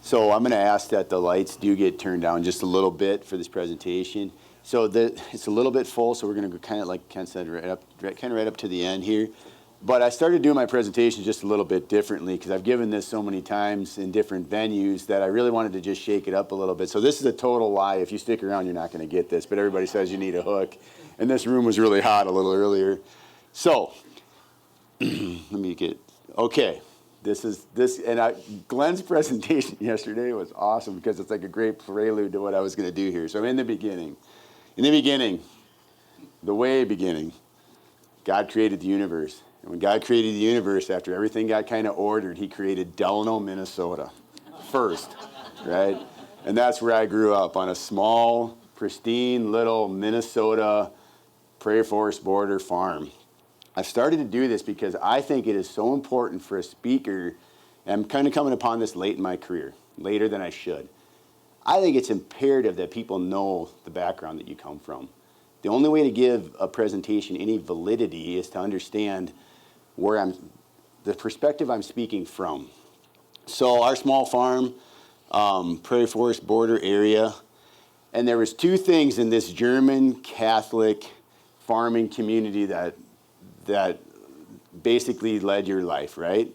So I'm going to ask that the lights do get turned down just a little bit for this presentation. So it's a little bit full, so we're going to go kind of, like Ken said, right up to the end here. But I started doing my presentation just a little bit differently because I've given this so many times in different venues that I really wanted to just shake it up a little bit. So this is a total lie. If you stick around, you're not going to get this. But everybody says you need a hook. And this room was really hot a little earlier. So let me get, okay. Glenn's presentation yesterday was awesome because it's like a great prelude to what I was going to do here. So in the beginning, the way beginning, God created the universe. And when God created the universe, after everything got kind of ordered, he created Delano, Minnesota first, right? And that's where I grew up, on a small, pristine little Minnesota prairie forest border farm. I've started to do this because I think it is so important for a speaker, and I'm kind of coming upon this late in my career, later than I should. I think it's imperative that people know the background that you come from. The only way to give a presentation any validity is to understand the perspective I'm speaking from. So our small farm, prairie forest border area, and there was two things in this German Catholic farming community that basically led your life, right?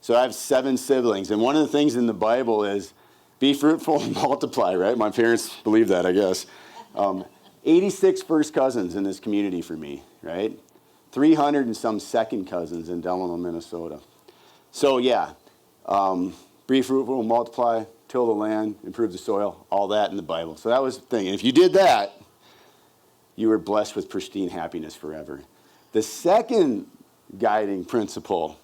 So I have 7 siblings, and one of the things in the Bible is be fruitful and multiply, right? My parents believe that, I guess. 86 first cousins in this community for me, right? 300 and some second cousins in Delano, Minnesota. So yeah, be fruitful, multiply, till the land, improve the soil, all that in the Bible. So that was the thing. And if you did that, you were blessed with pristine happiness forever. The second guiding principle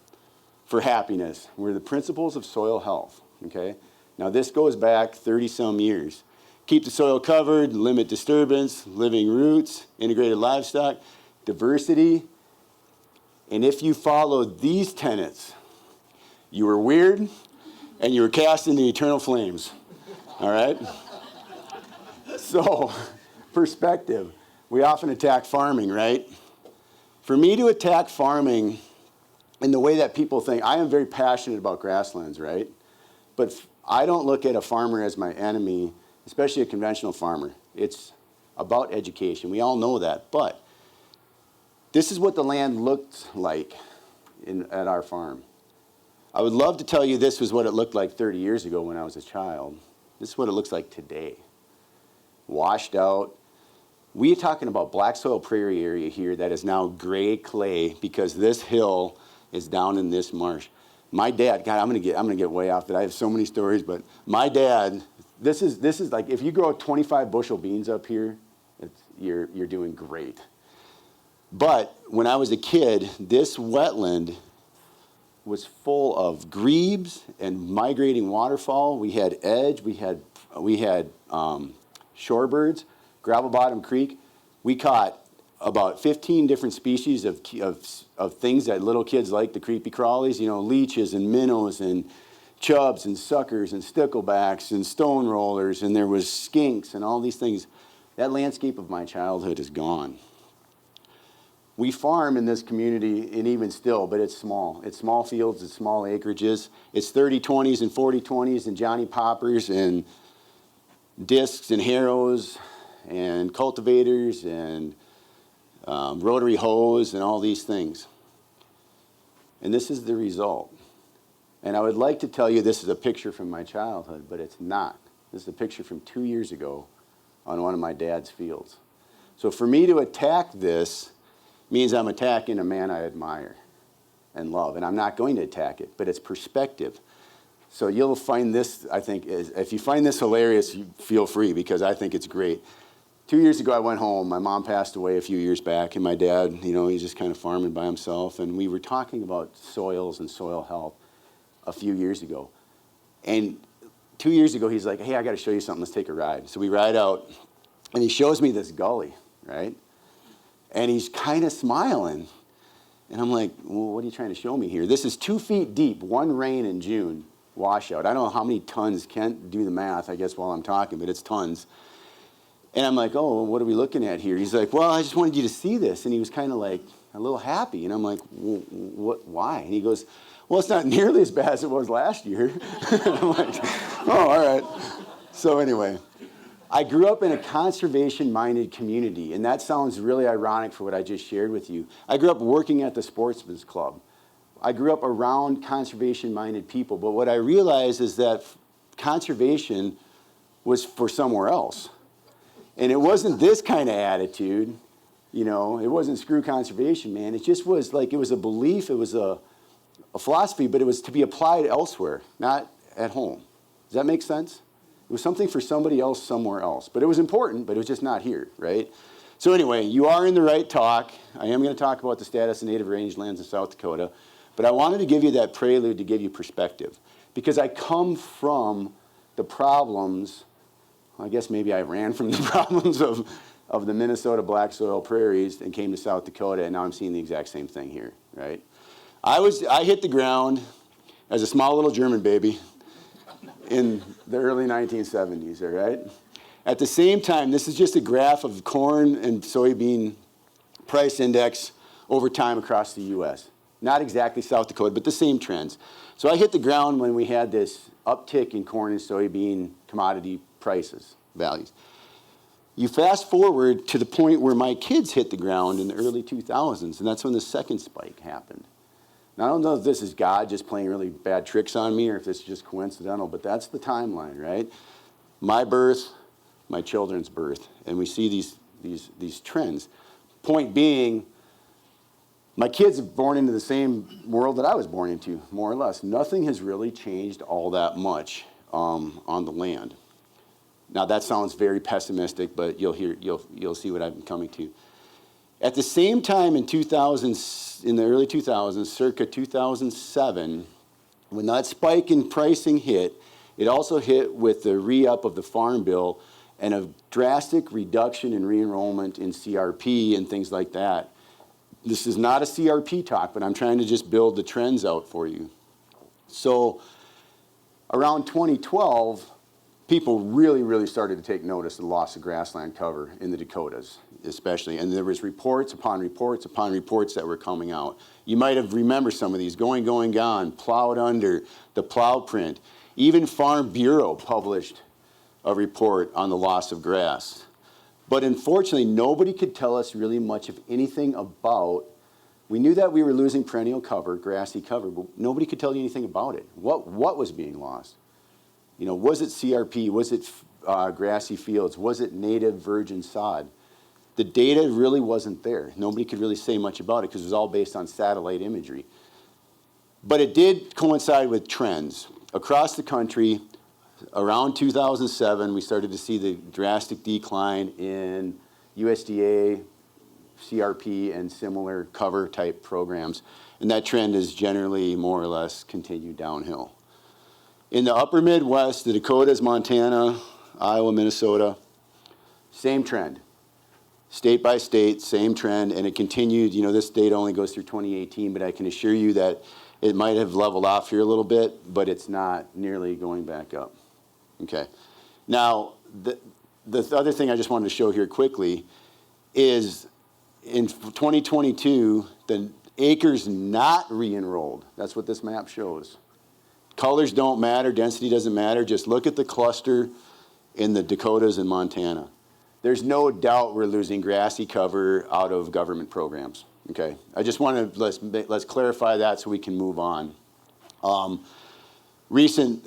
for happiness were the principles of soil health, okay? Now this goes back 30-some years. Keep the soil covered, limit disturbance, living roots, integrated livestock, diversity. And if you followed these tenets, you were weird and you were cast into eternal flames, all right? So, perspective. We often attack farming, right? For me to attack farming in the way that people think, I am very passionate about grasslands, right? But I don't look at a farmer as my enemy, especially a conventional farmer. It's about education. We all know that. But this is what the land looked like at our farm. I would love to tell you this was what it looked like 30 years ago when I was a child. This is what it looks like today. Washed out. We're talking about black soil prairie area here that is now gray clay because this hill is down in this marsh. My dad, God, I'm gonna get way off it. I have so many stories, but my dad, this is like, if you grow 25 bushel beans up here, you're doing great. But when I was a kid, this wetland was full of grebes and migrating waterfowl. We had edge, we had shorebirds, Gravel Bottom Creek. We caught about 15 different species of things that little kids like, the creepy crawlies, you know, leeches and minnows and chubs and suckers and sticklebacks and stone rollers, and there was skinks and all these things. That landscape of my childhood is gone. We farm in this community, and even still, but it's small. It's small fields, it's small acreages. It's 30-20s and 40-20s and Johnny Poppers and discs and harrows and cultivators and rotary hoes and all these things. And this is the result. And I would like to tell you this is a picture from my childhood, but it's not. This is a picture from 2 years ago on one of my dad's fields. So for me to attack this means I'm attacking a man I admire and love. And I'm not going to attack it, but it's perspective. So you'll find this, I think, if you find this hilarious, you feel free, because I think it's great. 2 years ago, I went home. My mom passed away a few years back, and my dad, you know, he's just kind of farming by himself. And we were talking about soils and soil health a few years ago. And 2 years ago, he's like, hey, I got to show you something. Let's take a ride. So we ride out, and he shows me this gully, right? And he's kind of smiling. And I'm like, well, what are you trying to show me here? This is 2 feet deep, one rain in June, washout. I don't know how many tons, can't do the math, I guess, while I'm talking, but it's tons. And I'm like, oh, what are we looking at here? He's like, well, I just wanted you to see this. And he was kind of like a little happy. And I'm like, well, why? And he goes, well, it's not nearly as bad as it was last year. I'm like, oh, all right. So anyway, I grew up in a conservation-minded community, and that sounds really ironic for what I just shared with you. I grew up working at the Sportsman's Club. I grew up around conservation-minded people, but what I realized is that conservation was for somewhere else. And it wasn't this kind of attitude, you know, it wasn't screw conservation, man. It just was like, it was a belief, it was a philosophy, but it was to be applied elsewhere, not at home. Does that make sense? It was something for somebody else somewhere else. But it was important, but it was just not here, right? So anyway, you are in the right talk. I am going to talk about the status of native rangelands in South Dakota. But I wanted to give you that prelude to give you perspective. Because I come from the problems, I guess maybe I ran from the problems of the Minnesota black soil prairies and came to South Dakota, and now I'm seeing the exact same thing here, right? I hit the ground as a small little German baby in the early 1970s, all right? At the same time, this is just a graph of corn and soybean price index over time across the U.S. Not exactly South Dakota, but the same trends. So I hit the ground when we had this uptick in corn and soybean commodity prices, values. You fast forward to the point where my kids hit the ground in the early 2000s, and that's when the second spike happened. Now, I don't know if this is God just playing really bad tricks on me or if this is just coincidental, but that's the timeline, right? My birth, my children's birth, and we see these trends. Point being, my kids are born into the same world that I was born into, more or less. Nothing has really changed all that much on the land. Now, that sounds very pessimistic, but you'll see what I'm coming to. At the same time in the early 2000s, circa 2007, when that spike in pricing hit, it also hit with the re-up of the Farm Bill and a drastic reduction in re-enrollment in CRP and things like that. This is not a CRP talk, but I'm trying to just build the trends out for you. So around 2012, people really started to take notice of the loss of grassland cover in the Dakotas, especially. And there was reports upon reports upon reports that were coming out. You might have remembered some of these, Going, Gone, Plowed Under, the Plow Print. Even Farm Bureau published a report on the loss of grass. But unfortunately, nobody could tell us really much of anything about, we knew that we were losing perennial cover, grassy cover, but nobody could tell you anything about it. What was being lost? You know, was it CRP? Was it grassy fields? Was it native virgin sod? The data really wasn't there. Nobody could really say much about it because it was all based on satellite imagery. But it did coincide with trends. Across the country, around 2007, we started to see the drastic decline in USDA, CRP, and similar cover type programs. And that trend has generally more or less continued downhill. In the upper Midwest, the Dakotas, Montana, Iowa, Minnesota, same trend. State by state, same trend, and it continued. You know, this data only goes through 2018, but I can assure you that it might have leveled off here a little bit, but it's not nearly going back up. Okay. Now, the other thing I just wanted to show here quickly is in 2022, the acres not re-enrolled. That's what this map shows. Colors don't matter, density doesn't matter. Just look at the cluster in the Dakotas and Montana. There's no doubt we're losing grassy cover out of government programs. Okay, I just want to let's clarify that so we can move on. Recent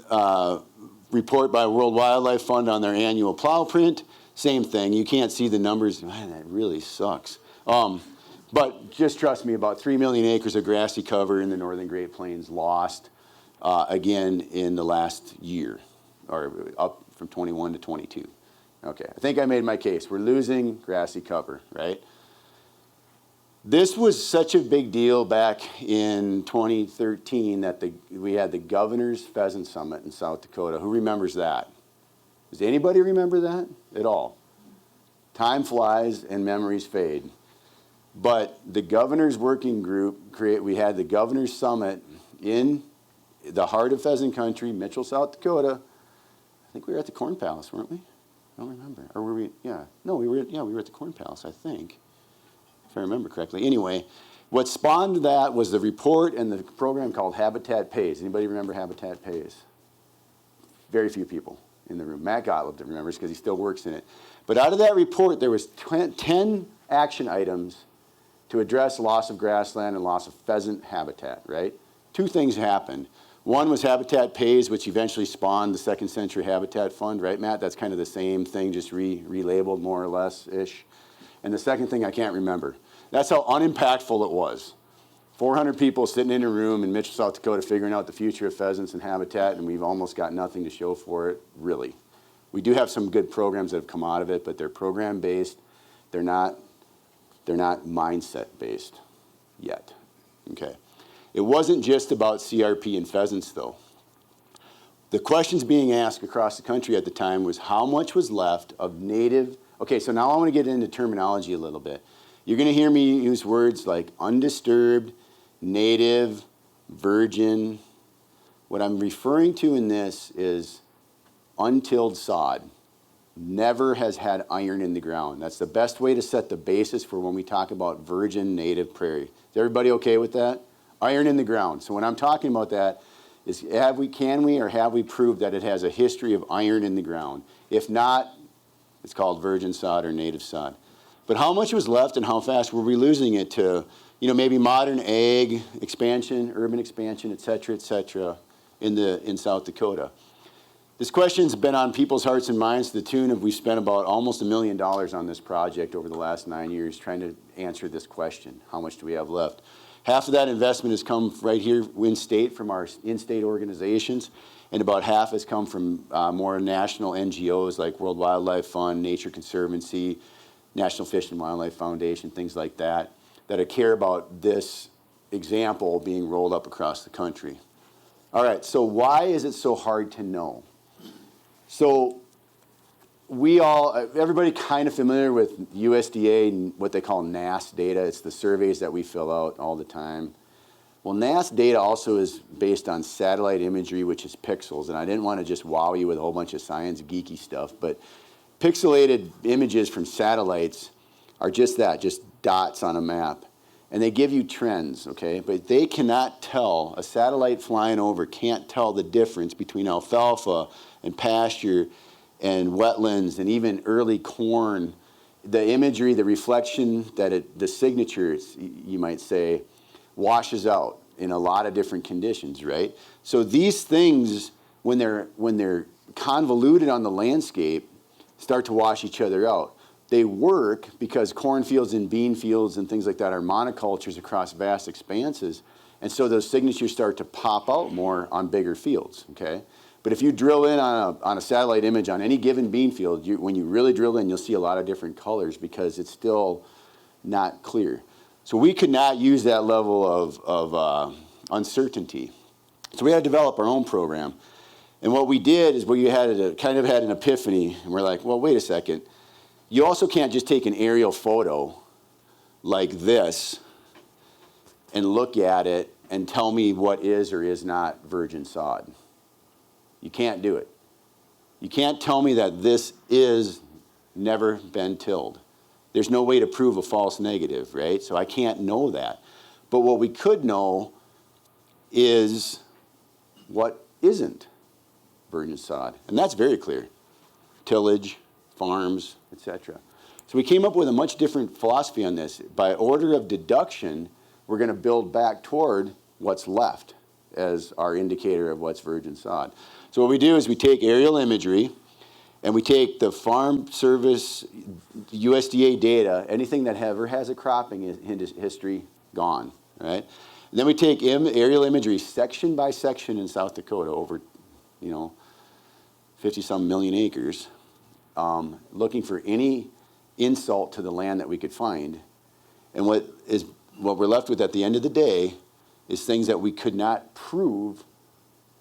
report by World Wildlife Fund on their annual plow print, same thing. You can't see the numbers. Man, that really sucks. But just trust me, about 3 million acres of grassy cover in the northern Great Plains lost. Again in the last year, or up from 21 to 22. Okay, I think I made my case. We're losing grassy cover, right? This was such a big deal back in 2013 that we had the Governor's Pheasant Summit in South Dakota. Who remembers that? Does anybody remember that at all? Time flies and memories fade. But the Governor's Working Group, we had the Governor's Summit in the heart of pheasant country, Mitchell, South Dakota. I think we were at the Corn Palace, weren't we? I don't remember. Or were we? Yeah. No, we were at the Corn Palace, I think, if I remember correctly. Anyway, What spawned that was the report and the program called Habitat Pays. Anybody remember Habitat Pays? Very few people in the room. Matt Gottlieb remembers because he still works in it. But out of that report, there was 10 action items to address loss of grassland and loss of pheasant habitat, right? Two things happened. One was Habitat Pays, which eventually spawned the Second Century Habitat Fund, right, Matt? That's kind of the same thing, just relabeled more or less-ish. And the second thing I can't remember. That's how unimpactful it was. 400 people sitting in a room in Mitchell, South Dakota, figuring out the future of pheasants and habitat, and we've almost got nothing to show for it, really. We do have some good programs that have come out of it, but they're program-based. They're not mindset-based yet, okay? It wasn't just about CRP and pheasants, though. The questions being asked across the country at the time was how much was left of native. Okay, so now I want to get into terminology a little bit. You're going to hear me use words like undisturbed, native, virgin. What I'm referring to in this is untilled sod. Never has had iron in the ground. That's the best way to set the basis for when we talk about virgin native prairie. Is everybody okay with that? Iron in the ground. So when I'm talking about that, is can we prove that it has a history of iron in the ground? If not, it's called virgin sod or native sod. But how much was left and how fast were we losing it to, maybe modern ag expansion, urban expansion, et cetera, in South Dakota? This question's been on people's hearts and minds to the tune of we've spent about almost $1 million on this project over the last 9 years trying to answer this question. How much do we have left? Half of that investment has come right here in-state from our in-state organizations, and about half has come from more national NGOs like World Wildlife Fund, Nature Conservancy, National Fish and Wildlife Foundation, things like that care about this example being rolled up across the country. All right, so why is it so hard to know? So everybody kind of familiar with USDA and what they call NASS data. It's the surveys that we fill out all the time. Well, NASS data also is based on satellite imagery, which is pixels. And I didn't want to just wow you with a whole bunch of science geeky stuff, but pixelated images from satellites are just that, just dots on a map. And they give you trends, okay? But they cannot tell, a satellite flying over can't tell the difference between alfalfa and pasture and wetlands and even early corn. The imagery, the reflection, the signatures, you might say, washes out in a lot of different conditions, right? So these things, when they're convoluted on the landscape, start to wash each other out. They work because cornfields and bean fields and things like that are monocultures across vast expanses, and so those signatures start to pop out more on bigger fields, okay? But if you drill in on a satellite image on any given bean field, when you really drill in, you'll see a lot of different colors because it's still not clear. So we could not use that level of uncertainty. So we had to develop our own program. And what we did is we had an epiphany, and we're like, well, wait a second. You also can't just take an aerial photo like this and look at it and tell me what is or is not virgin sod. You can't do it. You can't tell me that this is never been tilled. There's no way to prove a false negative, right? So I can't know that. But what we could know is what isn't virgin sod. And that's very clear. Tillage, farms, etc. So we came up with a much different philosophy on this. By order of deduction, we're going to build back toward what's left as our indicator of what's virgin sod. So what we do is we take aerial imagery and we take the Farm Service USDA data, anything that ever has a cropping history, gone, right? And then we take aerial imagery section by section in South Dakota over, 50-some million acres, looking for any insult to the land that we could find. And what we're left with at the end of the day is things that we could not prove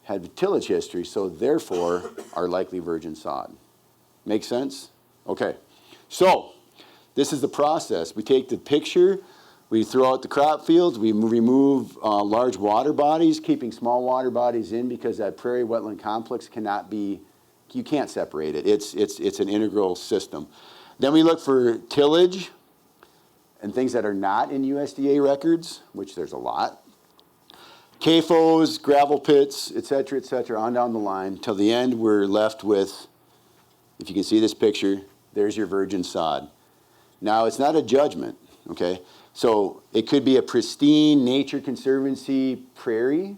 had tillage history, so therefore are likely virgin sod. Make sense? Okay. So this is the process. We take the picture, we throw out the crop fields, we remove large water bodies, keeping small water bodies in because that prairie wetland complex you can't separate it. It's an integral system. Then we look for tillage and things that are not in USDA records, which there's a lot. CAFOs, gravel pits, et cetera, on down the line. Till the end, we're left with, if you can see this picture, there's your virgin sod. Now, it's not a judgment, okay? So it could be a pristine Nature Conservancy prairie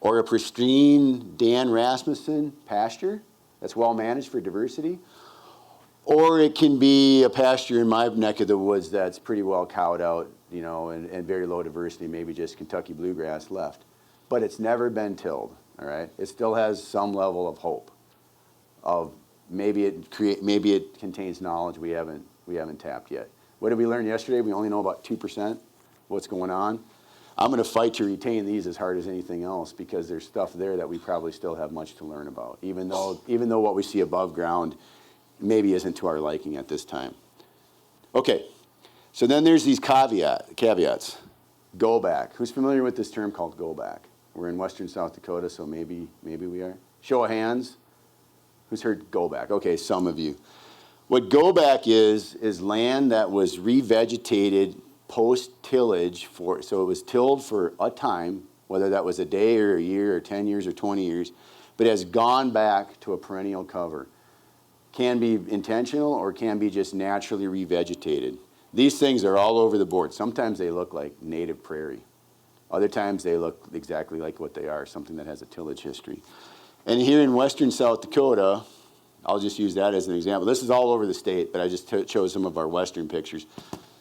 or a pristine Dan Rasmussen pasture that's well managed for diversity. Or it can be a pasture in my neck of the woods that's pretty well cowed out, you know, and very low diversity, maybe just Kentucky bluegrass left. But it's never been tilled, all right? It still has some level of hope of maybe it contains knowledge we haven't tapped yet. What did we learn yesterday? We only know about 2% what's going on. I'm going to fight to retain these as hard as anything else because there's stuff there that we probably still have much to learn about, even though what we see above ground maybe isn't to our liking at this time. Okay, so then there's these caveats. Go back. Who's familiar with this term called go back? We're in western South Dakota, so maybe we are. Show of hands. Who's heard go back? Okay, some of you. What go back is land that was revegetated post-tillage so it was tilled for a time, whether that was a day or a year or 10 years or 20 years, but has gone back to a perennial cover. Can be intentional or can be just naturally revegetated. These things are all over the board. Sometimes they look like native prairie. Other times they look exactly like what they are, something that has a tillage history. And here in western South Dakota, I'll just use that as an example. This is all over the state, but I just chose some of our western pictures.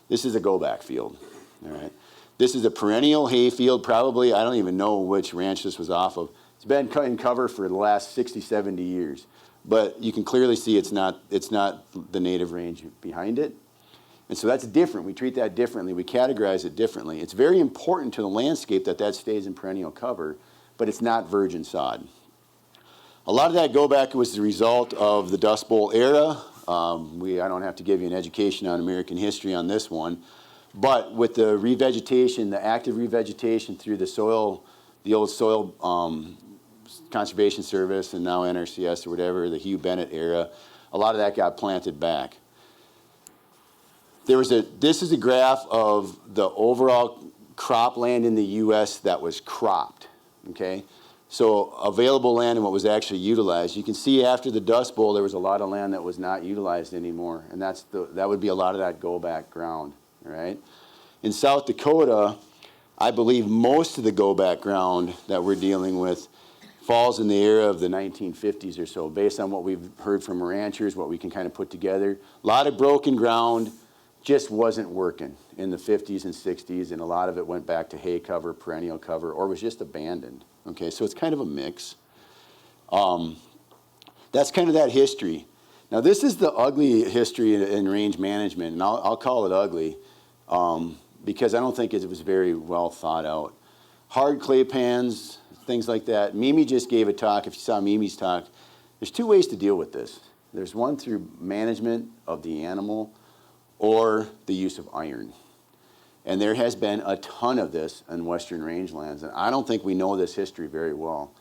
This is a go-back field, all right? This is a perennial hay field, probably, I don't even know which ranch this was off of. It's been in cover for the last 60, 70 years. But you can clearly see it's not the native range behind it. And so that's different. We treat that differently. We categorize it differently. It's very important to the landscape that stays in perennial cover, but it's not virgin sod. A lot of that go back was the result of the Dust Bowl era. I don't have to give you an education on American history on this one. But with the revegetation, the active revegetation through the old soil Conservation Service and now NRCS or whatever, the Hugh Bennett era, a lot of that got planted back. This is a graph of the overall cropland in the U.S. that was cropped, okay? So available land and what was actually utilized. You can see after the Dust Bowl, there was a lot of land that was not utilized anymore, and that would be a lot of that go-back ground, all right? In South Dakota, I believe most of the go-back ground that we're dealing with falls in the era of the 1950s or so, based on what we've heard from ranchers, what we can kind of put together. A lot of broken ground just wasn't working in the 50s and 60s, and a lot of it went back to hay cover, perennial cover, or was just abandoned. Okay, so it's kind of a mix. That's kind of that history. Now this is the ugly history in range management, and I'll call it ugly because I don't think it was very well thought out. Hard clay pans, things like that. Mimi just gave a talk. If you saw Mimi's talk, there's two ways to deal with this. There's one through management of the animal or the use of iron. And there has been a ton of this in western rangelands, and I don't think we know this history very well.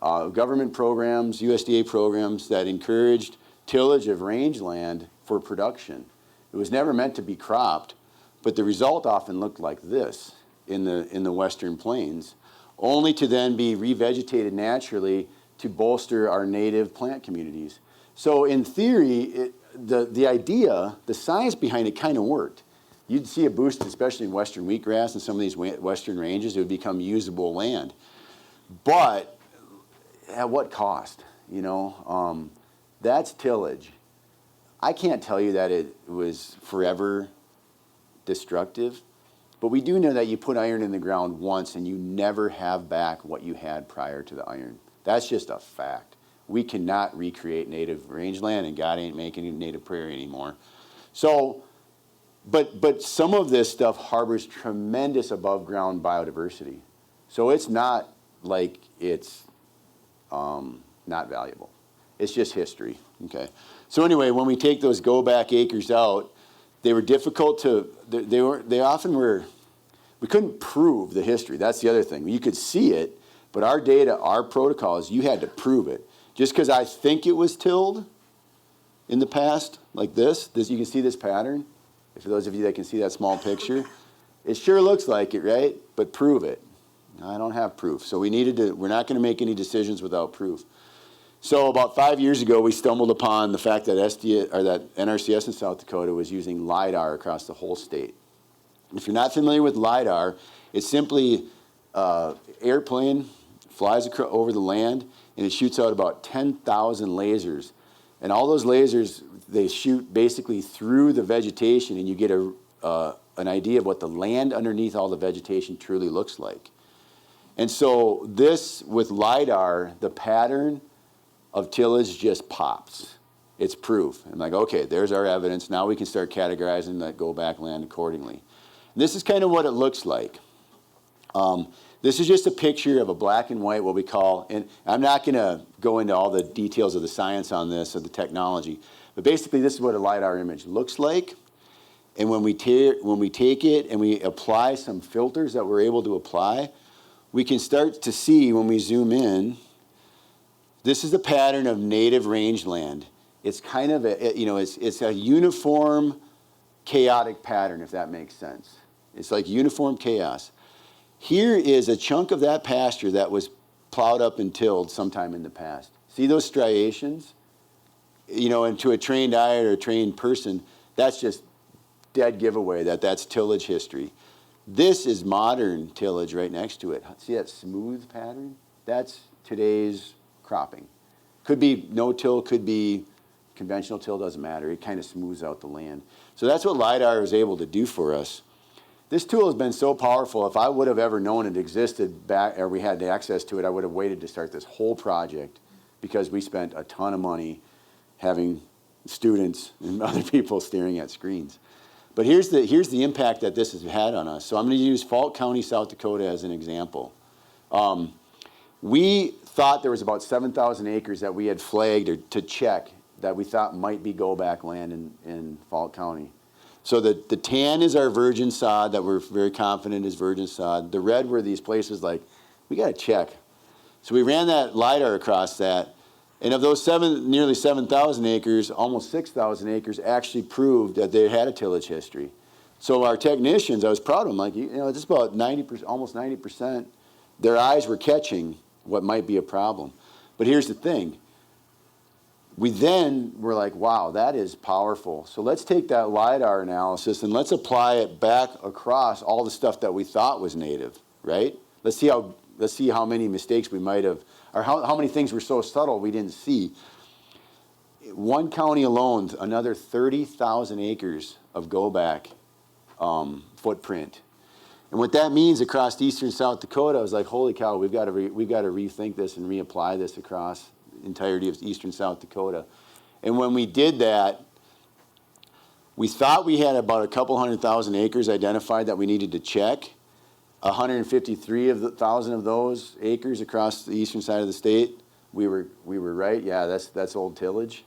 Government programs, USDA programs that encouraged tillage of rangeland for production. It was never meant to be cropped, but the result often looked like this in the western plains, only to then be revegetated naturally to bolster our native plant communities. So in theory, the idea, the science behind it kind of worked. You'd see a boost, especially in western wheatgrass and some of these western ranges, it would become usable land. But at what cost? You know, that's tillage. I can't tell you that it was forever destructive, but we do know that you put iron in the ground once and you never have back what you had prior to the iron. That's just a fact. We cannot recreate native rangeland, and God ain't making native prairie anymore. So, but some of this stuff harbors tremendous above ground biodiversity. So it's not like it's not valuable. It's just history, okay? So anyway, when we take those go back acres out, they were difficult to, they often were, we couldn't prove the history. That's the other thing. You could see it, but our data, our protocols, you had to prove it. Just because I think it was tilled in the past, like this, you can see this pattern, For those of you that can see that small picture, it sure looks like it, right? But prove it. No, I don't have proof. So we're not going to make any decisions without proof. So about 5 years ago, we stumbled upon the fact that that NRCS in South Dakota was using LiDAR across the whole state. If you're not familiar with LiDAR, it's simply airplane flies over the land, and it shoots out about 10,000 lasers. And all those lasers, they shoot basically through the vegetation, and you get an idea of what the land underneath all the vegetation truly looks like. And so this, with LiDAR, the pattern of tillage just pops. It's proof. I'm like, okay, there's our evidence. Now we can start categorizing that go back land accordingly. And this is kind of what it looks like. This is just a picture of a black and white, what we call, and I'm not going to go into all the details of the science on this, of the technology, but basically this is what a LiDAR image looks like. And when we take it and we apply some filters that we're able to apply, we can start to see when we zoom in, this is the pattern of native rangeland. It's kind of it's a uniform, chaotic pattern, if that makes sense. It's like uniform chaos. Here is a chunk of that pasture that was plowed up and tilled sometime in the past. See those striations? And to a trained eye or a trained person, that's just dead giveaway that that's tillage history. This is modern tillage right next to it. See that smooth pattern? That's today's cropping. Could be no-till, could be conventional till, doesn't matter. It kind of smooths out the land. So that's what LiDAR is able to do for us. This tool has been so powerful, if I would have ever known it existed back, or we had access to it, I would have waited to start this whole project, because we spent a ton of money having students and other people staring at screens. But here's the impact that this has had on us. So I'm going to use Falk County, South Dakota as an example. We thought there was about 7,000 acres that we had flagged or to check that we thought might be go-back land in Falk County. So the tan is our virgin sod that we're very confident is virgin sod. The red were these places like, we got to check. So we ran that LiDAR across that. And of those nearly 7,000 acres, almost 6,000 acres actually proved that they had a tillage history. So our technicians, I was proud of them, like, just about 90%, almost 90%, their eyes were catching what might be a problem. But here's the thing. We then were like, wow, that is powerful. So let's take that LiDAR analysis and let's apply it back across all the stuff that we thought was native, right? Let's see how many mistakes we might have, or how many things were so subtle we didn't see. One county alone, another 30,000 acres of go-back footprint. And what that means across eastern South Dakota, I was like, holy cow, we've got to rethink this and reapply this across the entirety of eastern South Dakota. And when we did that, we thought we had about a couple 100,000 acres identified that we needed to check. 153,000 of those acres across the eastern side of the state, we were right. Yeah, that's old tillage.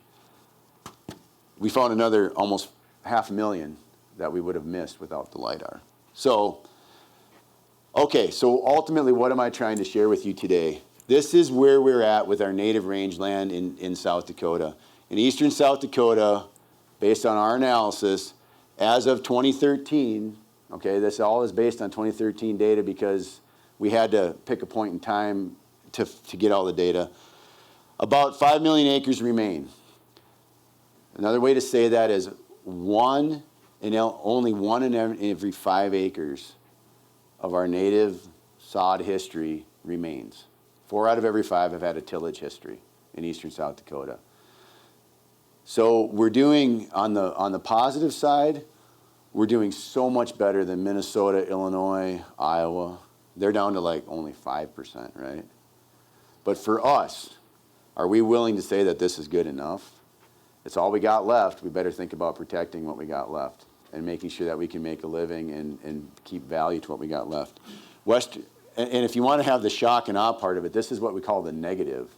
We found another almost 500,000 that we would have missed without the LiDAR. So, okay, so ultimately, what am I trying to share with you today? This is where we're at with our native rangeland in South Dakota. In eastern South Dakota, based on our analysis, as of 2013, okay, this all is based on 2013 data because we had to pick a point in time to get all the data. About 5 million acres remain. Another way to say that is only one in every 5 acres of our native sod history remains. 4 out of every 5 have had a tillage history in eastern South Dakota. So we're doing, on the positive side, we're doing so much better than Minnesota, Illinois, Iowa. They're down to like only 5%, right? But for us, are we willing to say that this is good enough? It's all we got left. We better think about protecting what we got left and making sure that we can make a living and keep value to what we got left. And if you want to have the shock and awe part of it, this is what we call the negative.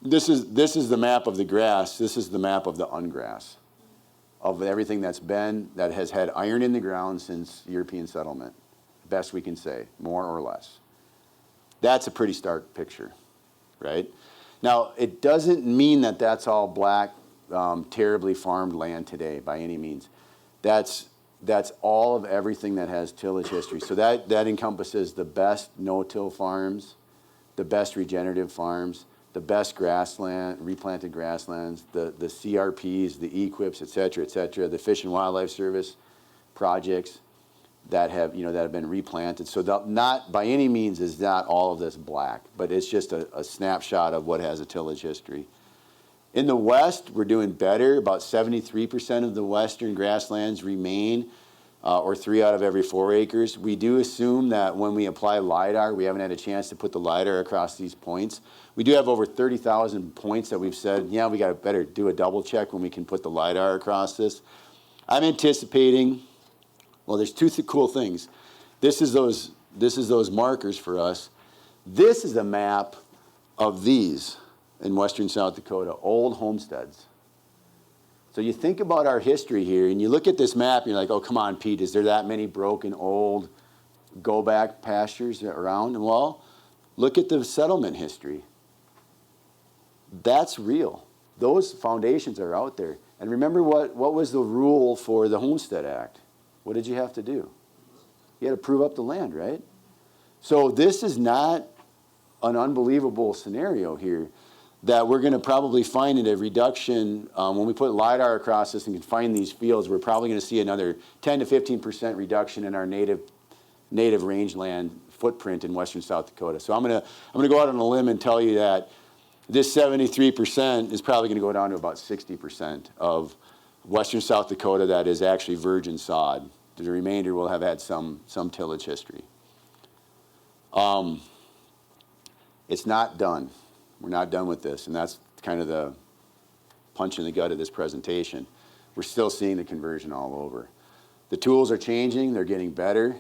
This is the map of the grass. This is the map of the ungrass, of everything that has had iron in the ground since European settlement. Best we can say, more or less. That's a pretty stark picture, right? Now, it doesn't mean that that's all black, terribly farmed land today by any means. That's all of everything that has tillage history. So that encompasses the best no-till farms, the best regenerative farms, the best grassland, replanted grasslands, the CRPs, the equips, et cetera, the Fish and Wildlife Service projects that have been replanted. So not by any means is not all of this black, but it's just a snapshot of what has a tillage history. In the West, we're doing better. About 73% of the western grasslands remain, or 3 out of every 4 acres. We do assume that when we apply LIDAR, we haven't had a chance to put the LIDAR across these points. We do have over 30,000 points that we've said, yeah, we got to better do a double check when we can put the LIDAR across this. I'm anticipating, well, there's 2 cool things. This is those markers for us. This is a map of these in western South Dakota, old homesteads. So you think about our history here, and you look at this map, and you're like, oh, come on, Pete, is there that many broken old go-back pastures around? And well, look at the settlement history. That's real. Those foundations are out there. And remember what was the rule for the Homestead Act? What did you have to do? You had to prove up the land, right? So this is not an unbelievable scenario here that we're going to probably find a reduction. When we put LIDAR across this and can find these fields, we're probably going to see another 10 to 15% reduction in our native rangeland footprint in western South Dakota. So I'm going to go out on a limb and tell you that this 73% is probably going to go down to about 60% of western South Dakota that is actually virgin sod. The remainder will have had some tillage history. It's not done. We're not done with this, and that's kind of the punch in the gut of this presentation. We're still seeing the conversion all over. The tools are changing. They're getting better.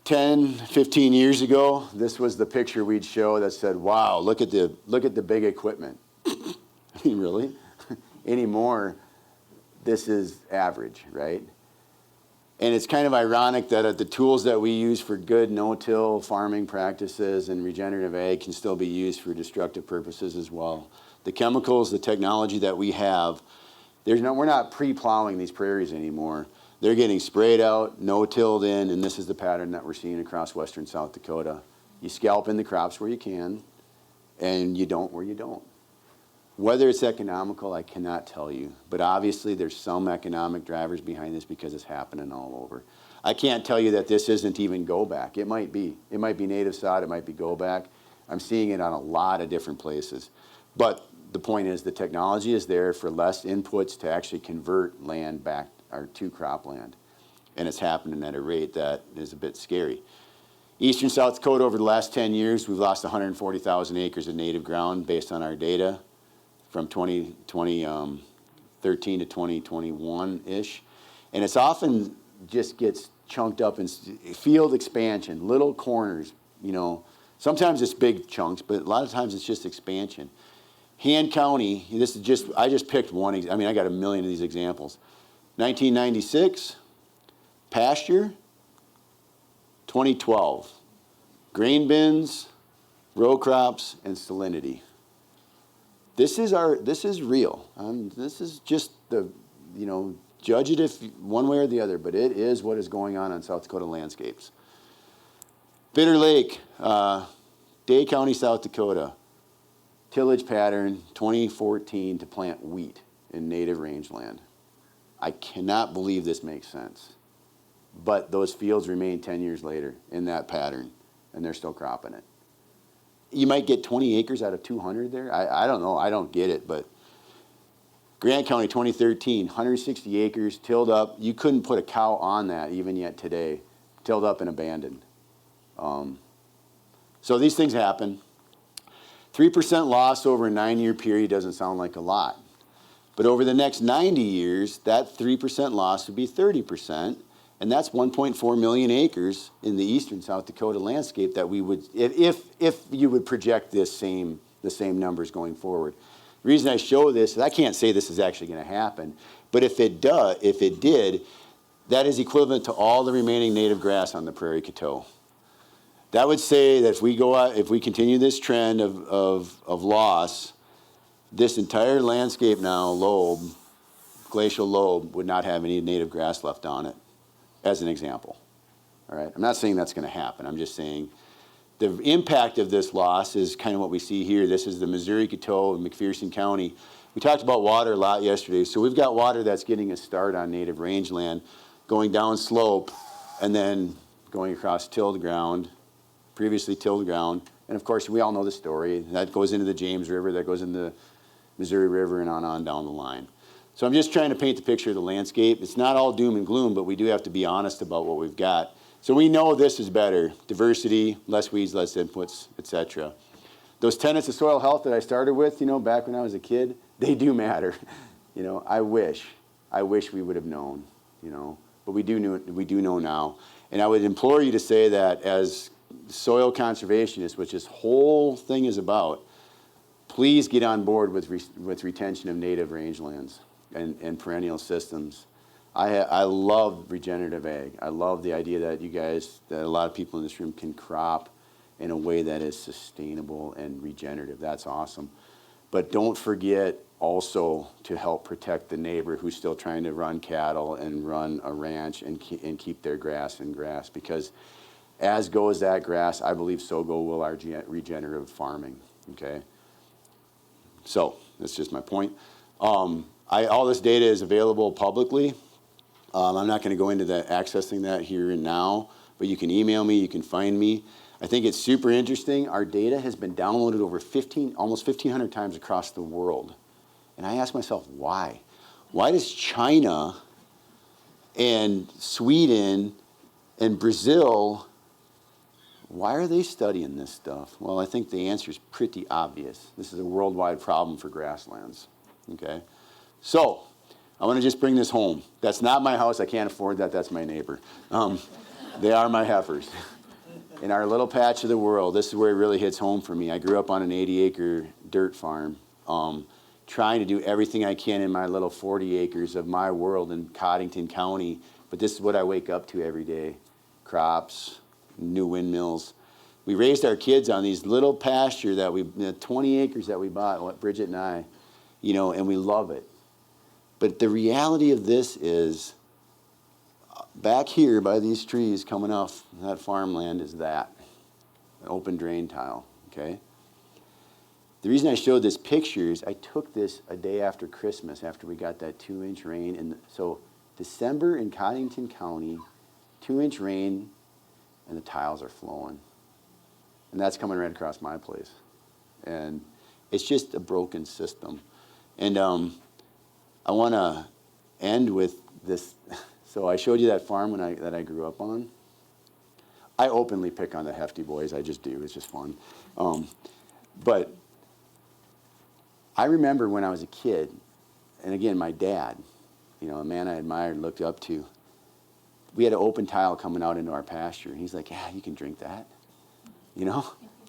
10, 15 years ago, this was the picture we'd show that said, wow, look at the big equipment. I mean, really? Anymore, this is average, right? And it's kind of ironic that the tools that we use for good no-till farming practices and regenerative ag can still be used for destructive purposes as well. The chemicals, the technology that we have, we're not pre-plowing these prairies anymore. They're getting sprayed out, no-tilled in, and this is the pattern that we're seeing across western South Dakota. You scalp in the crops where you can, and you don't where you don't. Whether it's economical, I cannot tell you. But obviously, there's some economic drivers behind this because it's happening all over. I can't tell you that this isn't even go back. It might be. It might be native sod. It might be go back. I'm seeing it on a lot of different places. But the point is the technology is there for less inputs to actually convert land back to cropland. And it's happening at a rate that is a bit scary. Eastern South Dakota, over the last 10 years, we've lost 140,000 acres of native ground based on our data, from 2013 to 2021-ish. And it's often just gets chunked up in field expansion, little corners, Sometimes it's big chunks, but a lot of times it's just expansion. Han County, I just picked one. I got a million of these examples. 1996, pasture. 2012, grain bins, row crops, and salinity. This is real. This is just judge it if one way or the other, but it is what is going on South Dakota landscapes. Bitter Lake, Day County, South Dakota. Tillage pattern 2014 to plant wheat in native rangeland. I cannot believe this makes sense. But those fields remain 10 years later in that pattern, and they're still cropping it. You might get 20 acres out of 200 there. I don't know. I don't get it. But Grant County, 2013, 160 acres, tilled up. You couldn't put a cow on that even yet today. Tilled up and abandoned. So these things happen. 3% loss over a 9-year period doesn't sound like a lot. But over the next 90 years, that 3% loss would be 30%. And that's 1.4 million acres in the eastern South Dakota landscape that we would, if you would project the same numbers going forward. The reason I show this is I can't say this is actually going to happen, but if it did, that is equivalent to all the remaining native grass on the Prairie Coteau. That would say that if we continue this trend of loss, this entire landscape now, lobe, glacial lobe would not have any native grass left on it, as an example. All right, I'm not saying that's going to happen. I'm just saying the impact of this loss is kind of what we see here. This is the Missouri Coteau in McPherson County. We talked about water a lot yesterday. So we've got water that's getting a start on native rangeland, going down slope, and then going across tilled ground, previously tilled ground. And of course, we all know the story. That goes into the James River, that goes into the Missouri River, and on down the line. So I'm just trying to paint the picture of the landscape. It's not all doom and gloom, but we do have to be honest about what we've got. So we know this is better. Diversity, less weeds, less inputs, etc. Those tenets of soil health that I started with, back when I was a kid, they do matter. I wish we would have known, but we do know now. And I would implore you to say that as soil conservationists, which this whole thing is about, please get on board with retention of native rangelands and perennial systems. I love regenerative ag. I love the idea that that a lot of people in this room can crop in a way that is sustainable and regenerative. That's awesome. But don't forget also to help protect the neighbor who's still trying to run cattle and run a ranch and keep their grass in grass, because as goes that grass, I believe so will our regenerative farming, okay? So that's just my point. All this data is available publicly. I'm not going to go into accessing that here and now, but you can email me, you can find me. I think it's super interesting. Our data has been downloaded over almost 1,500 times across the world. And I ask myself, why? Why does China and Sweden and Brazil, why are they studying this stuff? Well, I think the answer is pretty obvious. This is a worldwide problem for grasslands, okay? So, I want to just bring this home. That's not my house. I can't afford that. That's my neighbor. They are my heifers. In our little patch of the world, this is where it really hits home for me. I grew up on an 80-acre dirt farm, trying to do everything I can in my little 40 acres of my world in Cottington County. But this is what I wake up to every day. Crops, new windmills. We raised our kids on these little pasture that 20 acres that we bought, Bridget and I, and we love it. But the reality of this is, back here by these trees coming off that farmland is an open drain tile, okay? The reason I showed this picture is I took this a day after Christmas, after we got that 2-inch rain. And so December in Cottington County, 2-inch rain, and the tiles are flowing. And that's coming right across my place. And it's just a broken system. And I want to end with this. So I showed you that farm that I grew up on. I openly pick on the hefty boys. I just do. It's just fun. But I remember when I was a kid, and again, my dad, a man I admired and looked up to, we had an open tile coming out into our pasture. And he's like, yeah, you can drink that.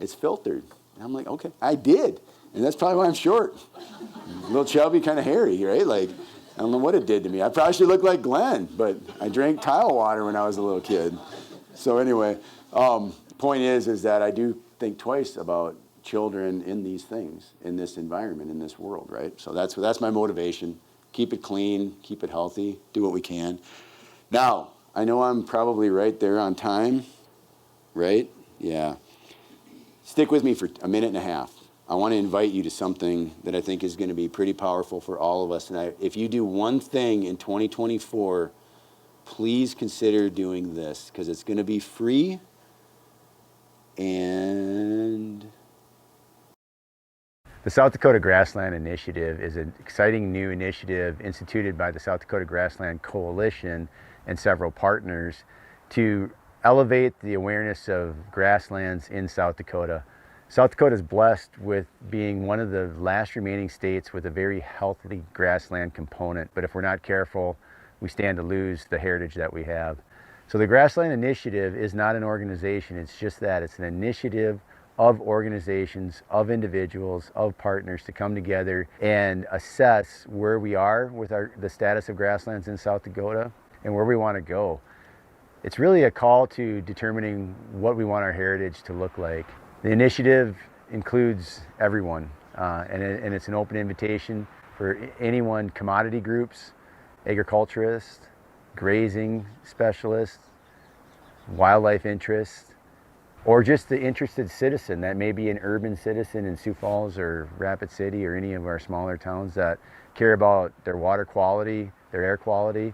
It's filtered. And I'm like, okay, I did. And that's probably why I'm short. A little chubby, kind of hairy, right? Like, I don't know what it did to me. I probably should look like Glenn, but I drank tile water when I was a little kid. So anyway, point is that I do think twice about children in these things, in this environment, in this world, right? So that's my motivation. Keep it clean, keep it healthy, do what we can. Now, I know I'm probably right there on time, right? Yeah. Stick with me for a minute and a half. I want to invite you to something that I think is going to be pretty powerful for all of us. And if you do one thing in 2024, please consider doing this, because it's going to be free. And the South Dakota Grassland Initiative is an exciting new initiative instituted by the South Dakota Grassland Coalition and several partners to elevate the awareness of grasslands in South Dakota. South Dakota is blessed with being one of the last remaining states with a very healthy grassland component, but if we're not careful, we stand to lose the heritage that we have. So the Grassland Initiative is not an organization, it's just that. It's an initiative of organizations, of individuals, of partners to come together and assess where we are with the status of grasslands in South Dakota and where we want to go. It's really a call to determining what we want our heritage to look like. The initiative includes everyone, and it's an open invitation for anyone, commodity groups, agriculturists, grazing specialists, wildlife interests, or just the interested citizen that may be an urban citizen in Sioux Falls or Rapid City or any of our smaller towns that care about their water quality, their air quality,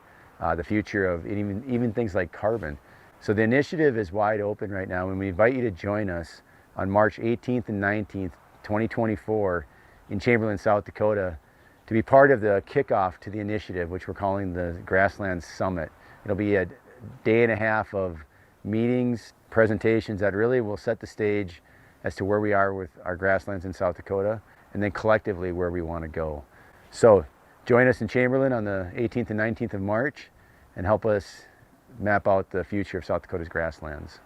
the future of even things like carbon. So the initiative is wide open right now, and we invite you to join us on March 18th and 19th, 2024 in Chamberlain, South Dakota, to be part of the kickoff to the initiative, which we're calling the Grasslands Summit. It'll be a day and a half of meetings, presentations that really will set the stage as to where we are with our grasslands in South Dakota, and then collectively where we want to go. So join us in Chamberlain on the 18th and 19th of March and help us map out the future of South Dakota's grasslands.